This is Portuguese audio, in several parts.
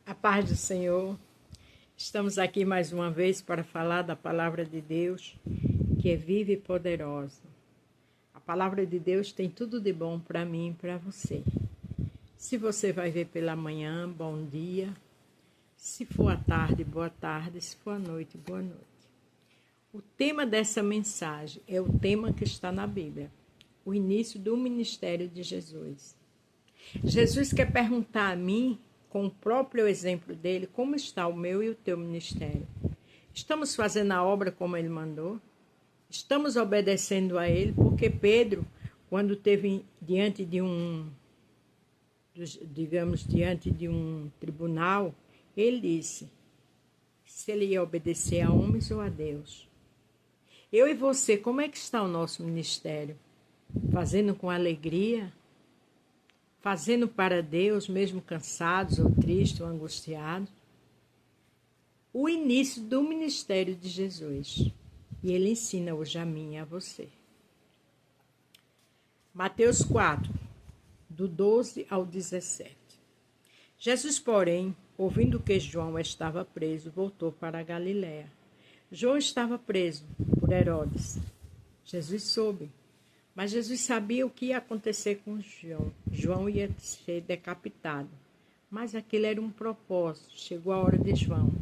A paz do Senhor. Estamos aqui mais uma vez para falar da palavra de Deus, que é viva e poderosa. A palavra de Deus tem tudo de bom para mim e para você. Se você vai ver pela manhã, bom dia. Se for à tarde, boa tarde. Se for à noite, boa noite. O tema dessa mensagem é o tema que está na Bíblia, o início do ministério de Jesus. Jesus quer perguntar a mim, com o próprio exemplo dele, como está o meu e o teu ministério. Estamos fazendo a obra como ele mandou? Estamos obedecendo a ele? Porque Pedro, quando esteve diante de diante de um tribunal, ele disse se ele ia obedecer a homens ou a Deus. Eu e você, como é que está o nosso ministério? Fazendo com alegria? Fazendo para Deus, mesmo cansados ou tristes ou angustiados? O início do ministério de Jesus. E ele ensina hoje a mim e a você. Mateus 4, do 12 ao 17. Jesus, porém, ouvindo que João estava preso, voltou para a Galiléia. João estava preso por Herodes. Jesus soube. Mas Jesus sabia o que ia acontecer com João. João ia ser decapitado. Mas aquele era um propósito. Chegou a hora de João.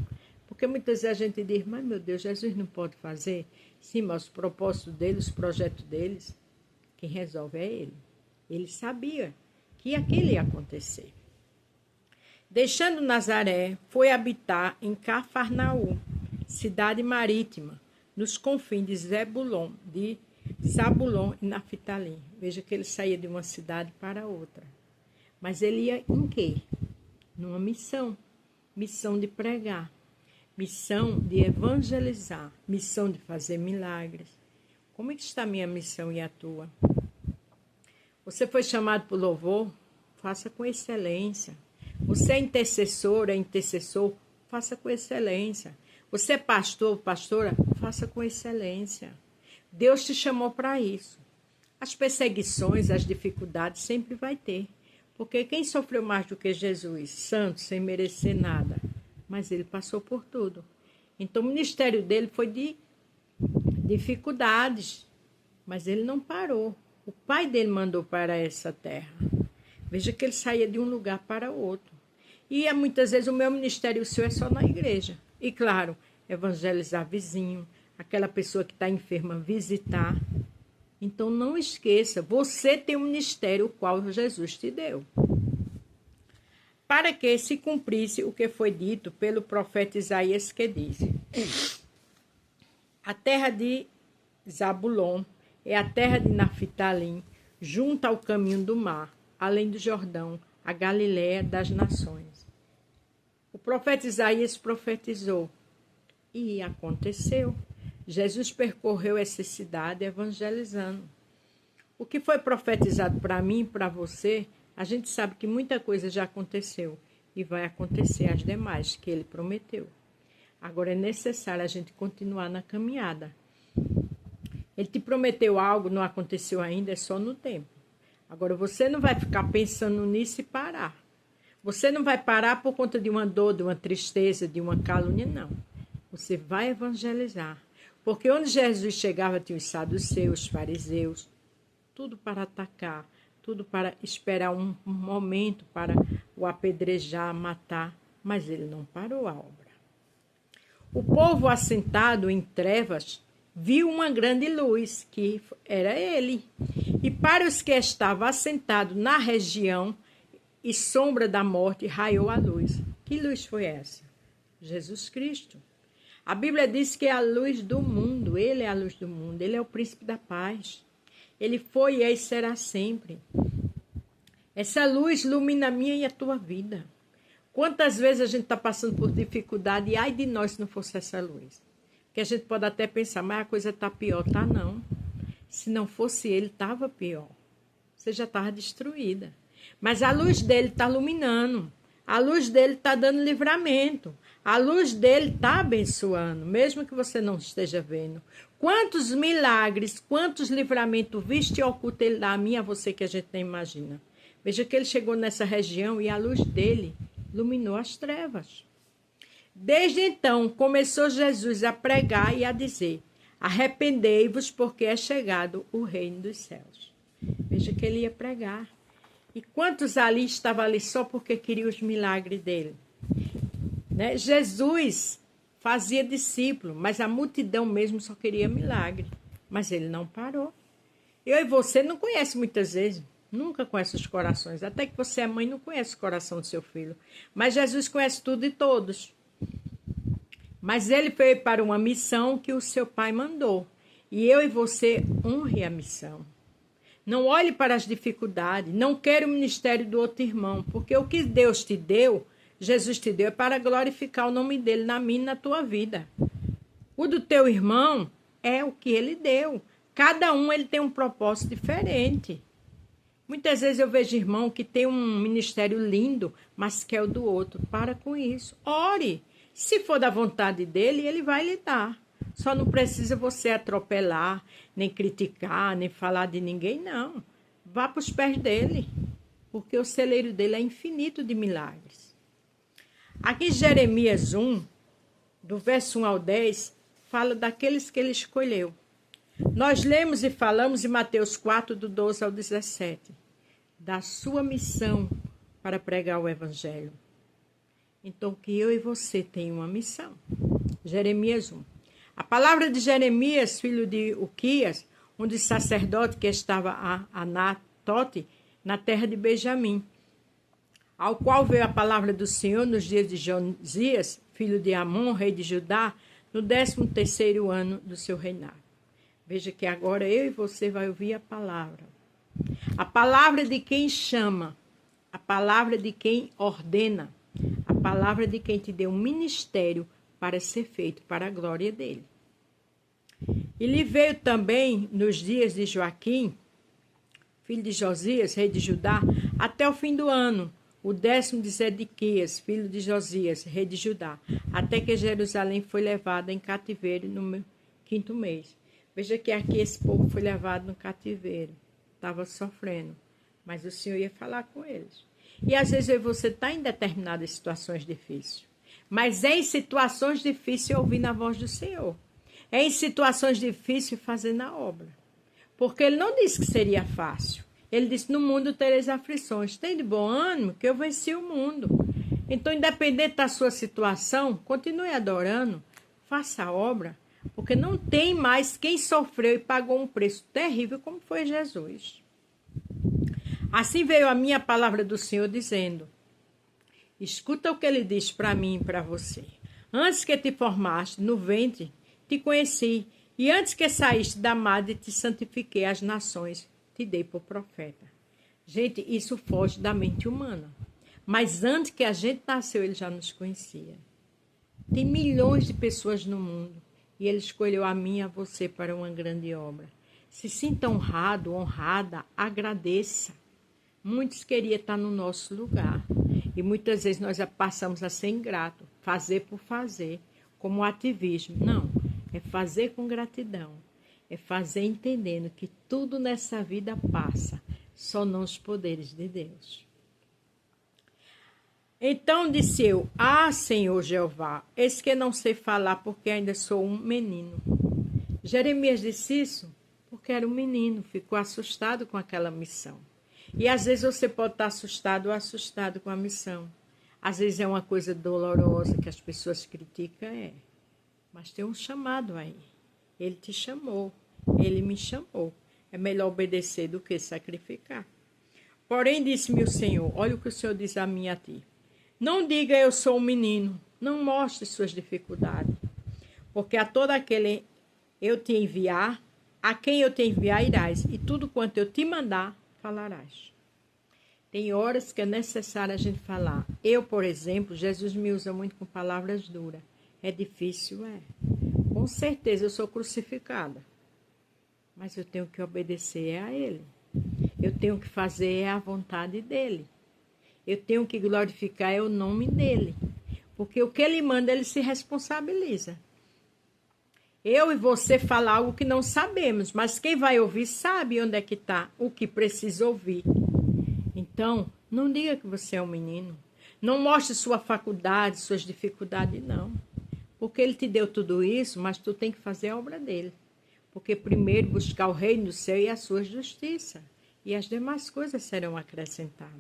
Porque muitas vezes a gente diz, mas meu Deus, Jesus não pode fazer? Sim, mas os propósitos dele, os projetos deles, quem resolve é ele. Ele sabia que aquilo ia acontecer. Deixando Nazaré, foi habitar em Cafarnaum, cidade marítima, nos confins de Zabulon e Naftali. Veja que ele saía de uma cidade para outra. Mas ele ia em quê? Numa missão. Missão de pregar. Missão de evangelizar. Missão de fazer milagres. Como é que está a minha missão e a tua? Você foi chamado por louvor? Faça com excelência. Você é intercessora, intercessor? Faça com excelência. Você é pastor, pastora? Faça com excelência. Deus te chamou para isso. As perseguições, as dificuldades sempre vai ter. Porque quem sofreu mais do que Jesus? Santo, sem merecer nada. Mas ele passou por tudo. Então o ministério dele foi de dificuldades. Mas ele não parou. O pai dele mandou para essa terra. Veja que ele saía de um lugar para outro. E muitas vezes o meu ministério e o seu é só na igreja. E claro, evangelizar vizinho, aquela pessoa que está enferma, visitar. Então, não esqueça, você tem um ministério o qual Jesus te deu. Para que se cumprisse o que foi dito pelo profeta Isaías, que disse: a terra de Zabulon é a terra de Naftali, junto ao caminho do mar, além do Jordão, a Galiléia das nações. O profeta Isaías profetizou. E aconteceu. Jesus percorreu essa cidade evangelizando. O que foi profetizado para mim e para você, a gente sabe que muita coisa já aconteceu. E vai acontecer as demais que ele prometeu. Agora é necessário a gente continuar na caminhada. Ele te prometeu algo, não aconteceu ainda, é só no tempo. Agora você não vai ficar pensando nisso e parar. Você não vai parar por conta de uma dor, de uma tristeza, de uma calúnia, não. Você vai evangelizar. Porque onde Jesus chegava tinha os saduceus, os fariseus, tudo para atacar, tudo para esperar um momento para o apedrejar, matar. Mas ele não parou a obra. O povo assentado em trevas viu uma grande luz, que era ele. E para os que estavam assentados na região e sombra da morte, raiou a luz. Que luz foi essa? Jesus Cristo. A Bíblia diz que é a luz do mundo. Ele é a luz do mundo. Ele é o príncipe da paz. Ele foi e é e será sempre. Essa luz ilumina a minha e a tua vida. Quantas vezes a gente está passando por dificuldade e ai de nós se não fosse essa luz. Porque a gente pode até pensar, mas a coisa está pior. Tá não. Se não fosse ele, estava pior. Você já estava destruída. Mas a luz dele está iluminando. A luz dele está dando livramento. A luz dele está abençoando, mesmo que você não esteja vendo. Quantos milagres, quantos livramentos viste e oculto ele dá a mim e a você que a gente nem imagina. Veja que ele chegou nessa região e a luz dele iluminou as trevas. Desde então, começou Jesus a pregar e a dizer: arrependei-vos, porque é chegado o reino dos céus. Veja que ele ia pregar. E quantos ali estavam ali só porque queriam os milagres dele? Né? Jesus fazia discípulo, mas a multidão mesmo só queria milagre. Mas ele não parou. Eu e você não conhece muitas vezes, nunca conhece os corações. Até que você é mãe, não conhece o coração do seu filho. Mas Jesus conhece tudo e todos. Mas ele veio para uma missão que o seu pai mandou. E eu e você honre a missão. Não olhe para as dificuldades. Não queira o ministério do outro irmão. Porque o que Deus te deu, Jesus te deu, é para glorificar o nome dele na minha e na tua vida. O do teu irmão é o que ele deu. Cada um ele tem um propósito diferente. Muitas vezes eu vejo irmão que tem um ministério lindo, mas quer o do outro. Para com isso. Ore. Se for da vontade dele, ele vai lhe dar. Só não precisa você atropelar, nem criticar, nem falar de ninguém, não. Vá para os pés dele, porque o celeiro dele é infinito de milagres. Aqui Jeremias 1, do verso 1 ao 10, fala daqueles que ele escolheu. Nós lemos e falamos em Mateus 4, do 12 ao 17, da sua missão para pregar o evangelho. Então, que eu e você tenham uma missão. Jeremias 1. A palavra de Jeremias, filho de Uquias, um dos sacerdotes que estava a Anatote, na terra de Benjamim, ao qual veio a palavra do Senhor nos dias de Josias, filho de Amon, rei de Judá, no 13º ano do seu reinado. Veja que agora eu e você vai ouvir a palavra. A palavra de quem chama, a palavra de quem ordena, a palavra de quem te deu um ministério para ser feito para a glória dele. Ele veio também nos dias de Joaquim, filho de Josias, rei de Judá, até o fim do ano, o 10º de Zedequias, filho de Josias, rei de Judá, até que Jerusalém foi levada em cativeiro no 5º mês. Veja que aqui esse povo foi levado no cativeiro, estava sofrendo, mas o Senhor ia falar com eles. E às vezes você está em determinadas situações difíceis. Mas é em situações difíceis ouvir na voz do Senhor. É em situações difíceis fazendo a obra. Porque ele não disse que seria fácil. Ele disse, no mundo tereis aflições. Tem de bom ânimo que eu venci o mundo. Então, independente da sua situação, continue adorando, faça a obra. Porque não tem mais quem sofreu e pagou um preço terrível como foi Jesus. Assim veio a minha palavra do Senhor dizendo, escuta o que ele diz para mim e para você. Antes que te formaste no ventre, te conheci, e antes que saíste da madre, te santifiquei as nações, te dei por profeta. Gente, isso foge da mente humana. Mas antes que a gente nasceu, ele já nos conhecia. Tem milhões de pessoas no mundo, e ele escolheu a mim e a você para uma grande obra. Se sinta honrado, honrada, agradeça. Muitos queriam estar no nosso lugar. E muitas vezes nós passamos a ser ingrato, fazer por fazer, como ativismo. Não, é fazer com gratidão. É fazer entendendo que tudo nessa vida passa, só não os poderes de Deus. Então disse eu, Senhor Jeová, eis que não sei falar porque ainda sou um menino. Jeremias disse isso porque era um menino, ficou assustado com aquela missão. E às vezes você pode estar assustado ou assustado com a missão. Às vezes é uma coisa dolorosa que as pessoas criticam, mas tem um chamado aí. Ele te chamou, ele me chamou. É melhor obedecer do que sacrificar. Porém, disse-me o Senhor, olha o que o Senhor diz a mim e a ti. Não diga eu sou um menino, não mostre suas dificuldades. Porque a todo aquele eu te enviar, a quem eu te enviar irás, e tudo quanto eu te mandar, falarás. Tem horas que é necessário a gente falar. Eu, por exemplo, Jesus me usa muito com palavras duras. É difícil, Com certeza eu sou crucificada. Mas eu tenho que obedecer a Ele. Eu tenho que fazer a vontade dEle. Eu tenho que glorificar o nome dEle. Porque o que Ele manda, Ele se responsabiliza. Eu e você falar algo que não sabemos, mas quem vai ouvir sabe onde é que está, o que precisa ouvir. Então, não diga que você é um menino. Não mostre sua faculdade, suas dificuldades, não. Porque ele te deu tudo isso, mas tu tem que fazer a obra dele. Porque primeiro buscar o reino do céu e a sua justiça. E as demais coisas serão acrescentadas.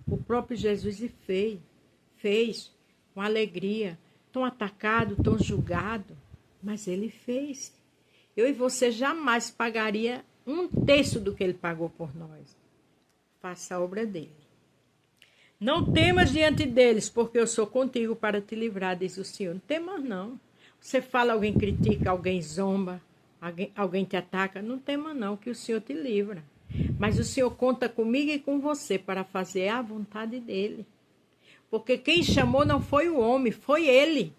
O próprio Jesus fez com alegria, tão atacado, tão julgado, mas ele fez. Eu e você jamais pagaria 1/3 do que ele pagou por nós. Faça a obra dele. Não temas diante deles, porque eu sou contigo para te livrar, diz o Senhor. Não temas, não. Você fala, alguém critica, alguém zomba, alguém te ataca. Não temas, não, que o Senhor te livra. Mas o Senhor conta comigo e com você para fazer a vontade dele. Porque quem chamou não foi o homem, foi ele.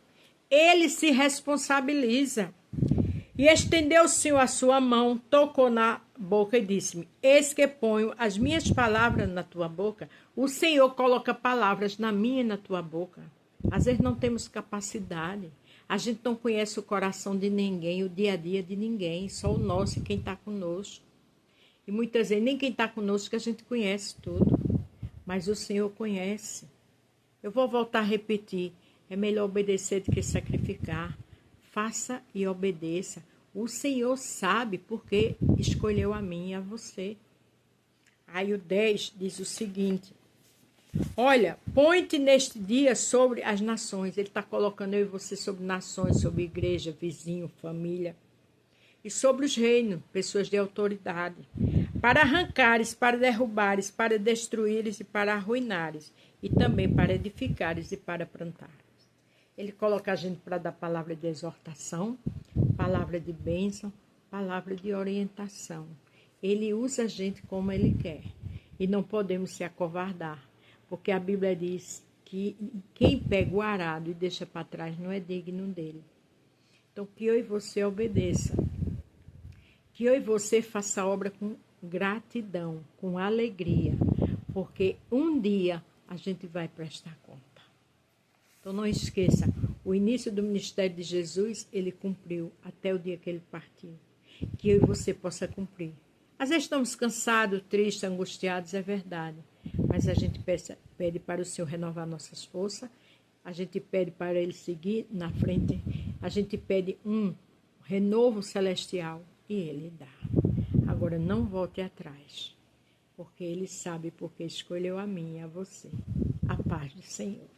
Ele se responsabiliza. E estendeu o Senhor a sua mão, tocou na boca e disse-me: eis que ponho as minhas palavras na tua boca. O Senhor coloca palavras na minha e na tua boca. Às vezes não temos capacidade. A gente não conhece o coração de ninguém, o dia a dia de ninguém. Só o nosso e quem está conosco. E muitas vezes nem quem está conosco a gente conhece tudo. Mas o Senhor conhece. Eu vou voltar a repetir. É melhor obedecer do que sacrificar. Faça e obedeça. O Senhor sabe porque escolheu a mim e a você. Aí o 10 diz o seguinte: olha, põe-te neste dia sobre as nações. Ele está colocando eu e você sobre nações, sobre igreja, vizinho, família. E sobre os reinos, pessoas de autoridade. Para arrancares, para derrubares, para destruíres e para arruinares. E também para edificares e para plantares. Ele coloca a gente para dar palavra de exortação, palavra de bênção, palavra de orientação. Ele usa a gente como ele quer. E não podemos se acovardar. Porque a Bíblia diz que quem pega o arado e deixa para trás não é digno dele. Então, que eu e você obedeça. Que eu e você faça a obra com gratidão, com alegria. Porque um dia a gente vai prestar conta. Então não esqueça, o início do ministério de Jesus, ele cumpriu até o dia que ele partiu. Que eu e você possa cumprir. Às vezes estamos cansados, tristes, angustiados, é verdade. Mas a gente pede para o Senhor renovar nossas forças. A gente pede para ele seguir na frente. A gente pede um renovo celestial e ele dá. Agora não volte atrás. Porque ele sabe porque escolheu a mim e a você. A paz do Senhor.